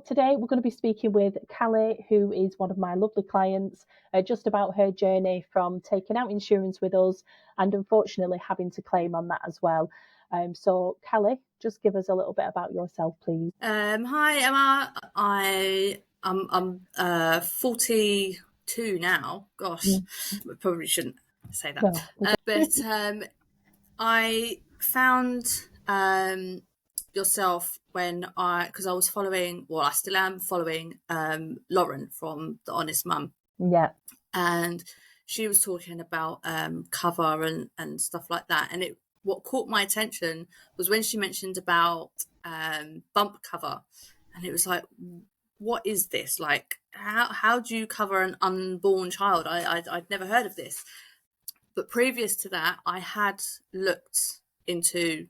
today we're going to be speaking with Callie, who is one of my lovely clients, just about her journey from taking out insurance with us and unfortunately having to claim on that as well. So Callie, just give us a little bit about yourself, please. Hi Emma, I'm 42 now. Gosh, I probably shouldn't say that. No. But I found yourself because I was following, well, I still am following Lauren from The Honest Mum. Yeah. And she was talking about cover and stuff like that. And what caught my attention was when she mentioned about bump cover, and it was like, what is this? Like, how do you cover an unborn child? I'd never heard of this. But previous to that, I had looked into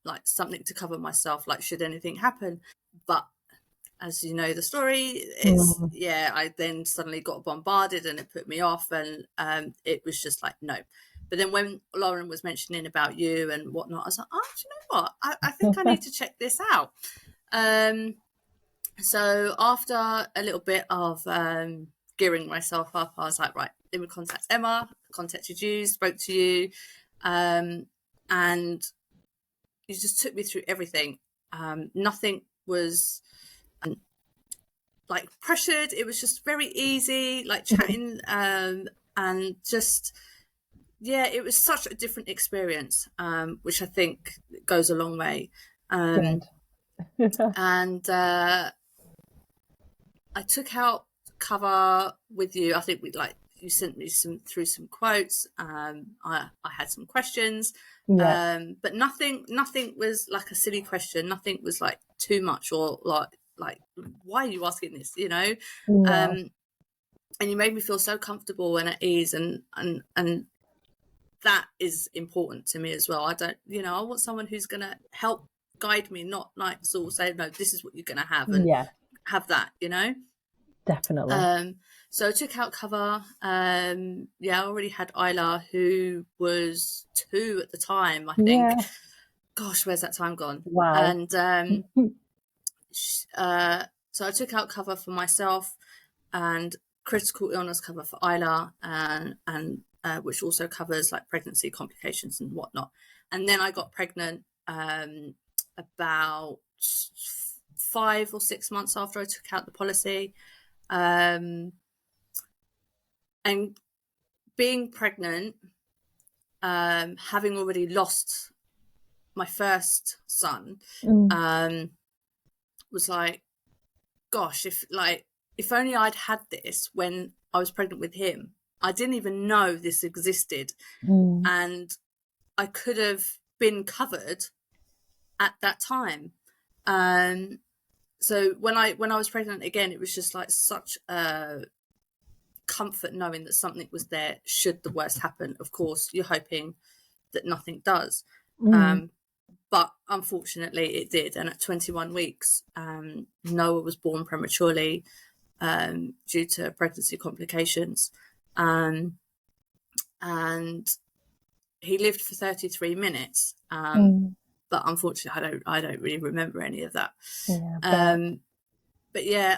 like something to cover myself, like should anything happen. But as you know the story, I then suddenly got bombarded and it put me off, and it was just like, no. But then when Lauren was mentioning about you and whatnot, I was like, oh, do you know what? I think I need to check this out. So after a little bit of gearing myself up, I was like, right, then we contact Emma, contacted you, spoke to you, and you just took me through everything. Nothing was like pressured. It was just very easy, like chatting, and just, yeah, it was such a different experience, which I think goes a long way. And I took out cover with you. I think you sent me through some quotes. I had some questions, but nothing was like a silly question. Nothing was like too much or like why are you asking this? You know, and you made me feel so comfortable and at ease, and that is important to me as well. I don't, I want someone who's going to help guide me, not like sort of say, no, this is what you're going to have, and have that, Definitely. So I took out cover. I already had Isla, who was 2 at the time, I think. Yeah. Gosh, where's that time gone? Wow. And so I took out cover for myself and critical illness cover for Isla, and which also covers like pregnancy complications and whatnot. And then I got pregnant about 5 or 6 months after I took out the policy. And being pregnant, having already lost my first son, was like, gosh, if only I'd had this when I was pregnant with him. I didn't even know this existed, and I could have been covered at that time. So when I was pregnant again, it was just like such a comfort knowing that something was there should the worst happen. Of course, you're hoping that nothing does. But unfortunately it did. And at 21 weeks, Noah was born prematurely due to pregnancy complications. And he lived for 33 minutes. But unfortunately, I don't really remember any of that. But yeah,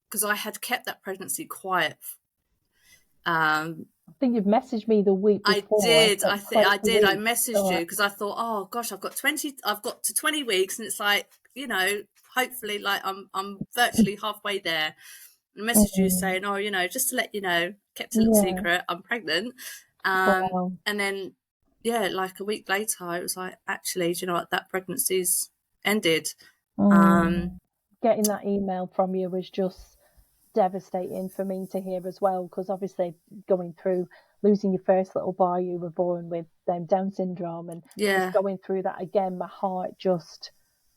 because I had kept that pregnancy quiet. I think you've messaged me the week before. I did. I messaged you because I thought, oh gosh, I've got to 20 weeks, and it's like, hopefully, like I'm virtually halfway there. And I messaged you saying, oh, just to let you know, kept a little secret, I'm pregnant. And then, like a week later, it was like, actually, do you know what? That pregnancy's ended. Getting that email from you was just devastating for me to hear as well, because obviously going through losing your first little boy, you were born with Down syndrome, and just going through that again, my heart just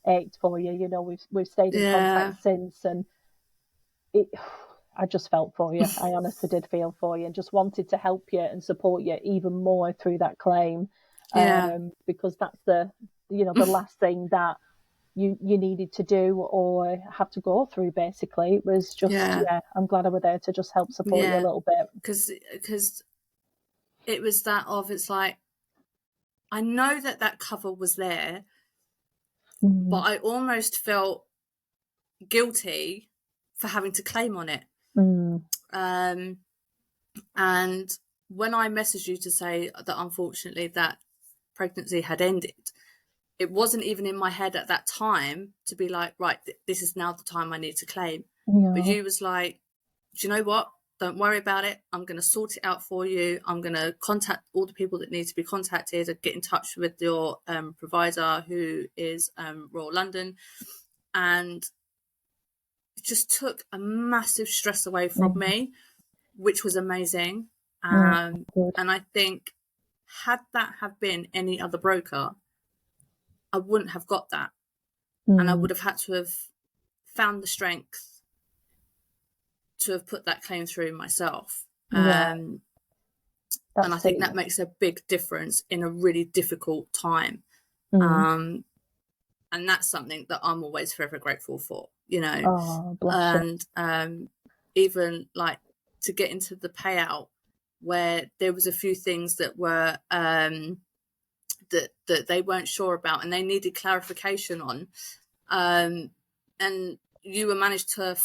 ached for you. We've stayed in contact since, and I just felt for you. I honestly did feel for you, and just wanted to help you and support you even more through that claim, because that's the the last thing that you needed to do or have to go through. Basically, it was just I'm glad I was there to just help support you a little bit, because it was that of, it's like, I know that cover was there, but I almost felt guilty for having to claim on it. And when I messaged you to say that unfortunately that pregnancy had ended, it wasn't even in my head at that time to be like, right, this is now the time I need to claim. But you was like, do you know what? Don't worry about it. I'm going to sort it out for you. I'm going to contact all the people that need to be contacted and get in touch with your provider, who is Royal London. And it just took a massive stress away from me, which was amazing. And I think had that have been any other broker, I wouldn't have got that. And I would have had to have found the strength to have put that claim through myself. And I think that makes a big difference in a really difficult time. And that's something that I'm always forever grateful for, you know. And even like to get into the payout, where there was a few things that were that they weren't sure about and they needed clarification on, and you were managed to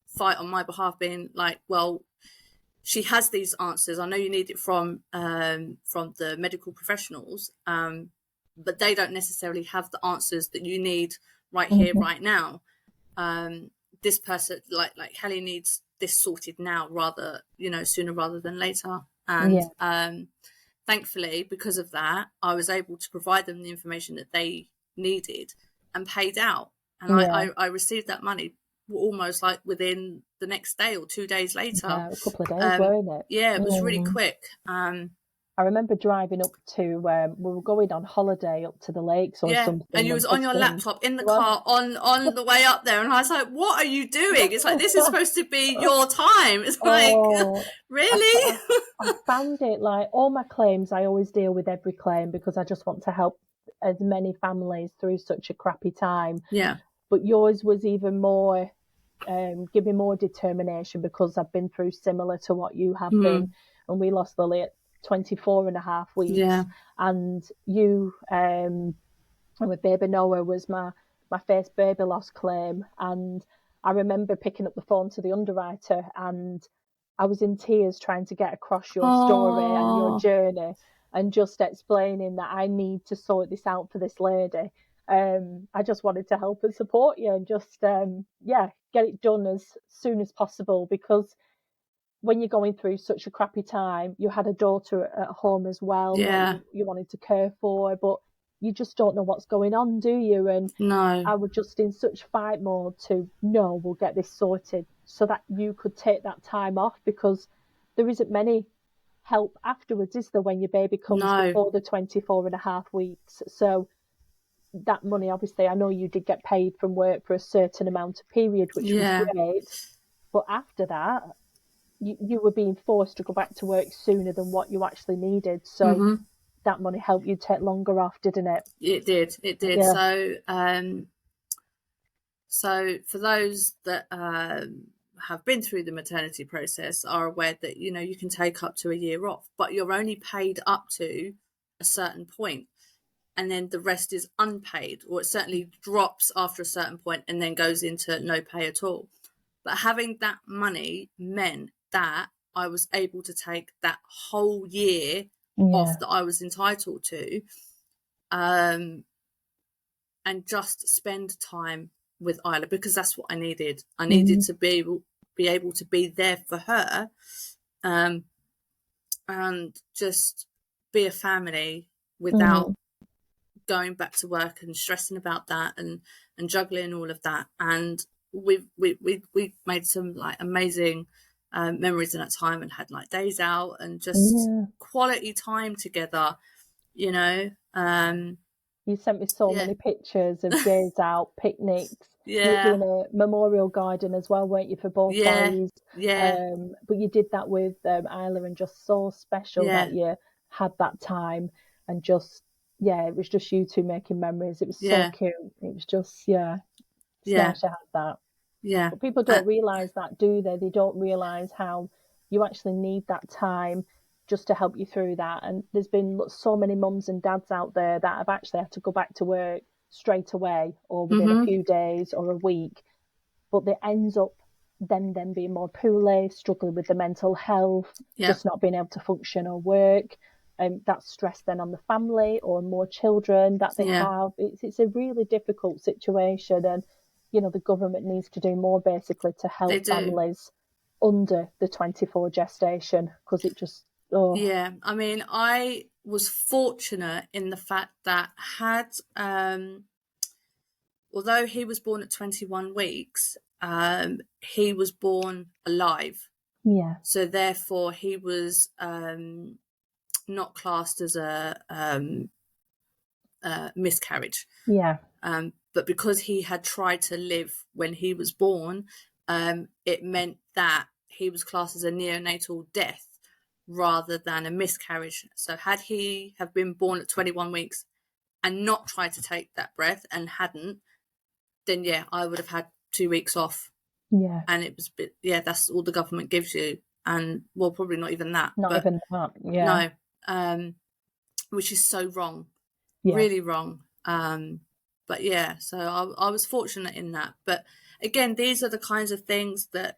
fight on my behalf, being like, well, she has these answers. I know you need it from the medical professionals, but they don't necessarily have the answers that you need right here, right now. This person, like Kelly, needs this sorted now, rather, you know, sooner rather than later. And thankfully, because of that, I was able to provide them the information that they needed and paid out. And I received that money almost like within the next day or 2 days later. Yeah, a couple of days, weren't it? Yeah, it was really quick. I remember driving up to, we were going on holiday up to the lakes or something. And you was on your laptop in the car on the way up there. And I was like, what are you doing? It's like, this is supposed to be your time. It's like, really? I found it like all my claims, I always deal with every claim because I just want to help as many families through such a crappy time. Yeah. But yours was even more, give me more determination because I've been through similar to what you have been. And we lost Lily at 24 and a half weeks. And you, with baby Noah, was my first baby loss claim. And I remember picking up the phone to the underwriter and I was in tears trying to get across your story and your journey and just explaining that I need to sort this out for this lady. I just wanted to help and support you and just, get it done as soon as possible, because when you're going through such a crappy time, you had a daughter at home as well that you wanted to care for, but you just don't know what's going on, do you? And I was just in such fight mode to, no, we'll get this sorted so that you could take that time off, because there isn't many help afterwards, is there, when your baby comes before the 24 and a half weeks? So that money, obviously, I know you did get paid from work for a certain amount of period, which was great. But after that, you were being forced to go back to work sooner than what you actually needed. So that money helped you take longer off, didn't it? It did. Yeah. So for those that have been through the maternity process are aware that, you know, you can take up to a year off, but you're only paid up to a certain point. And then the rest is unpaid, or it certainly drops after a certain point and then goes into no pay at all. But having that money meant that I was able to take that whole year off that I was entitled to, and just spend time with Isla, because that's what I needed. I needed to be able to be there for her, and just be a family without going back to work and stressing about that and juggling all of that. And we made some like amazing memories in that time and had like days out and just quality time together, you know. You sent me so many pictures of days out, picnics. You were doing a memorial garden as well, weren't you, for both boys? But you did that with Isla, and just so special that you had that time and just, it was just you two making memories. It was so cute. It was just, it's nice to have that. Yeah. But people don't realise that, do they? They don't realise how you actually need that time just to help you through that. And there's been so many mums and dads out there that have actually had to go back to work straight away or within a few days or a week, but it ends up them being more poorly, struggling with the mental health, just not being able to function or work. That's stress then on the family or more children that they have. It's a really difficult situation, and the government needs to do more basically to help families under the 24 gestation, because it just Yeah, I mean, I was fortunate in the fact that although he was born at 21 weeks, he was born alive. Yeah. So therefore he was not classed as a miscarriage. Yeah. But because he had tried to live when he was born, it meant that he was classed as a neonatal death rather than a miscarriage. So had he have been born at 21 weeks and not tried to take that breath and hadn't, then I would have had 2 weeks off. Yeah. And it was that's all the government gives you. And well, probably not even that. Not even that. Yeah. No. Which is so wrong. Yeah. Really wrong. But so I was fortunate in that. But again, these are the kinds of things that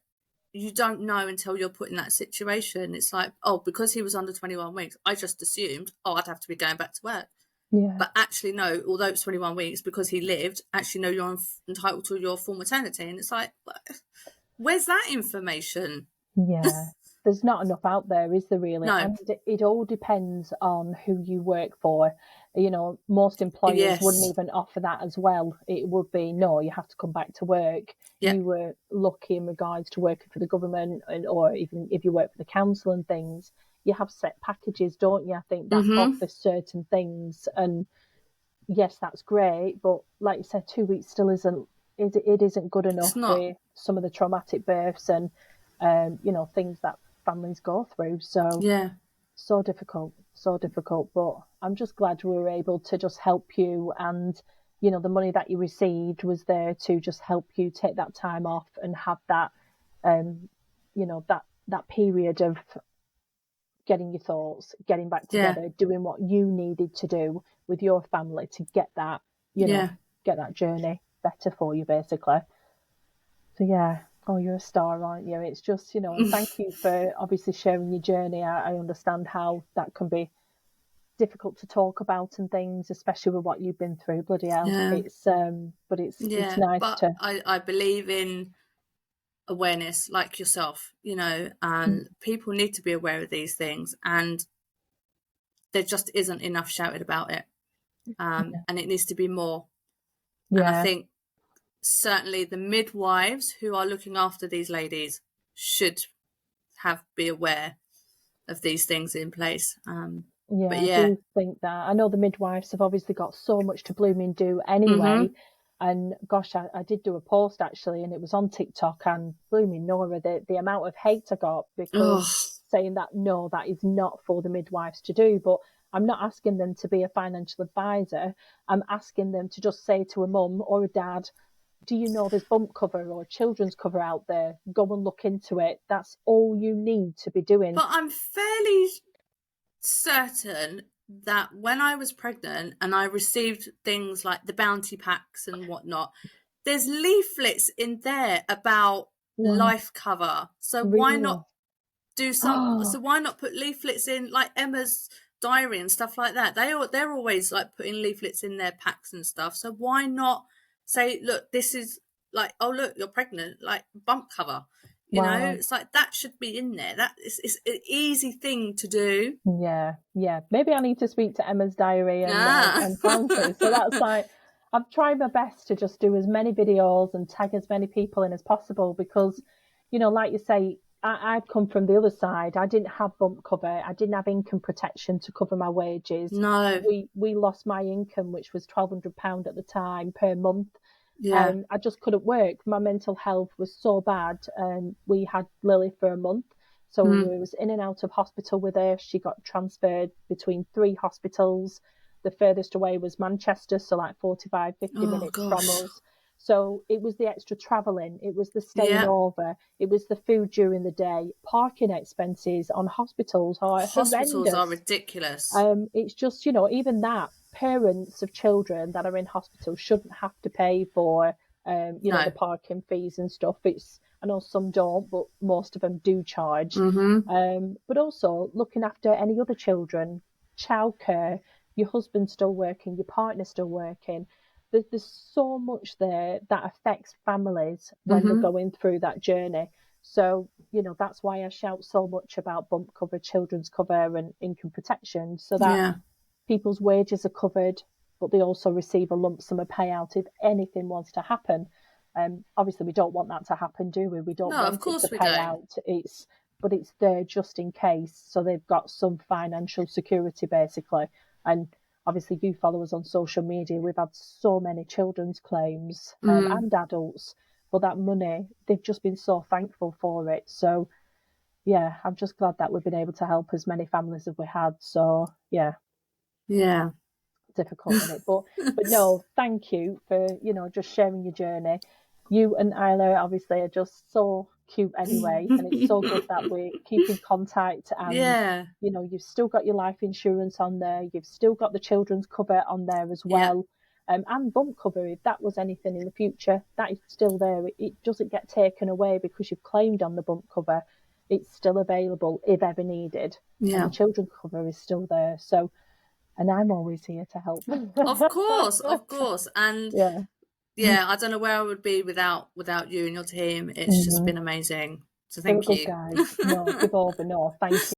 you don't know until you're put in that situation. It's like, because he was under 21 weeks, I just assumed, I'd have to be going back to work. Yeah. But actually, no, although it's 21 weeks, because he lived, actually, no, you're entitled to your full maternity. And it's like, where's that information? Yeah. There's not enough out there, is there really? No. And it all depends on who you work for. Most employers wouldn't even offer that as well. It would be, no, you have to come back to work. Yep. You were lucky in regards to working for the government, or even if you work for the council and things, you have set packages, don't you? I think that offers certain things. And yes, that's great. But like you said, 2 weeks still isn't good enough for some of the traumatic births and, things that families go through. So so difficult. But I'm just glad we were able to just help you, and the money that you received was there to just help you take that time off and have that that period of getting your thoughts, getting back together, doing what you needed to do with your family to get that get that journey better for you, basically. So you're a star, aren't you? It's just, and thank you for obviously sharing your journey. I understand how that can be difficult to talk about and things, especially with what you've been through. Bloody hell. It's it's nice to. I believe in awareness, like yourself, and people need to be aware of these things, and there just isn't enough shouted about it. And it needs to be more. And I think certainly the midwives who are looking after these ladies should be aware of these things in place. I do think that. I know the midwives have obviously got so much to blooming do anyway. And gosh, I did do a post actually, and it was on TikTok, and blooming Nora, the amount of hate I got because saying that, no, that is not for the midwives to do. But I'm not asking them to be a financial advisor. I'm asking them to just say to a mum or a dad, do you know there's bump cover or children's cover out there? Go and look into it. That's all you need to be doing. But I'm fairly certain that when I was pregnant and I received things like the bounty packs and whatnot, there's leaflets in there about life cover. So why not do some? So why not put leaflets in like Emma's diary and stuff like that? They're always like putting leaflets in their packs and stuff. So why not say, look, this is like, oh look, you're pregnant, like bump cover. You know, it's like that should be in there. That is an easy thing to do. Yeah. Maybe I need to speak to Emma's diary and Frances. So that's like, I've tried my best to just do as many videos and tag as many people in as possible because, like you say, I've come from the other side. I didn't have bump cover. I didn't have income protection to cover my wages. No. We lost my income, which was £1,200 at the time per month. Yeah. I just couldn't work. My mental health was so bad. We had Lily for a month. So we was in and out of hospital with her. She got transferred between 3 hospitals. The furthest away was Manchester, so like 45, 50 minutes from us. So it was the extra travelling. It was the staying over. It was the food during the day. Parking expenses on hospitals are horrendous. Are ridiculous. It's just, even that parents of children that are in hospital shouldn't have to pay for, you know, No. the parking fees and stuff. I know some don't, but most of them do charge. Mm-hmm. But also looking after any other children, childcare, your husband's still working, your partner's still working. There's so much there that affects families when they're Mm-hmm. going through that journey. So, you know, that's why I shout so much about bump cover, children's cover, and income protection, so that Yeah. people's wages are covered, but they also receive a lump sum of payout if anything wants to happen. Obviously, we don't want that to happen, do we? We don't No, of want it to course we pay don't. out. But it's there just in case, so they've got some financial security basically. And obviously, you follow us on social media. We've had so many children's claims, Mm. and adults, for that money. They've just been so thankful for it. So yeah, I'm just glad that we've been able to help as many families as we had. So yeah, Yeah. difficult in it. But no, thank you for, you know, just sharing your journey. You and Isla obviously are just so cute anyway, and it's so good that we keep in contact. And Yeah. you know, you've still got your life insurance on there, you've still got the children's cover on there as Yeah. well. And bump cover, if that was anything in the future, that is still there. It doesn't get taken away because you've claimed on the bump cover. It's still available if ever needed, and the Yeah. children's cover is still there. So, and I'm always here to help. Of course, of course. And Yeah. yeah, I don't know where I would be without you and your team. It's just Mhm. been amazing. So You're a thank good you. guys. No, give over. No, thank you.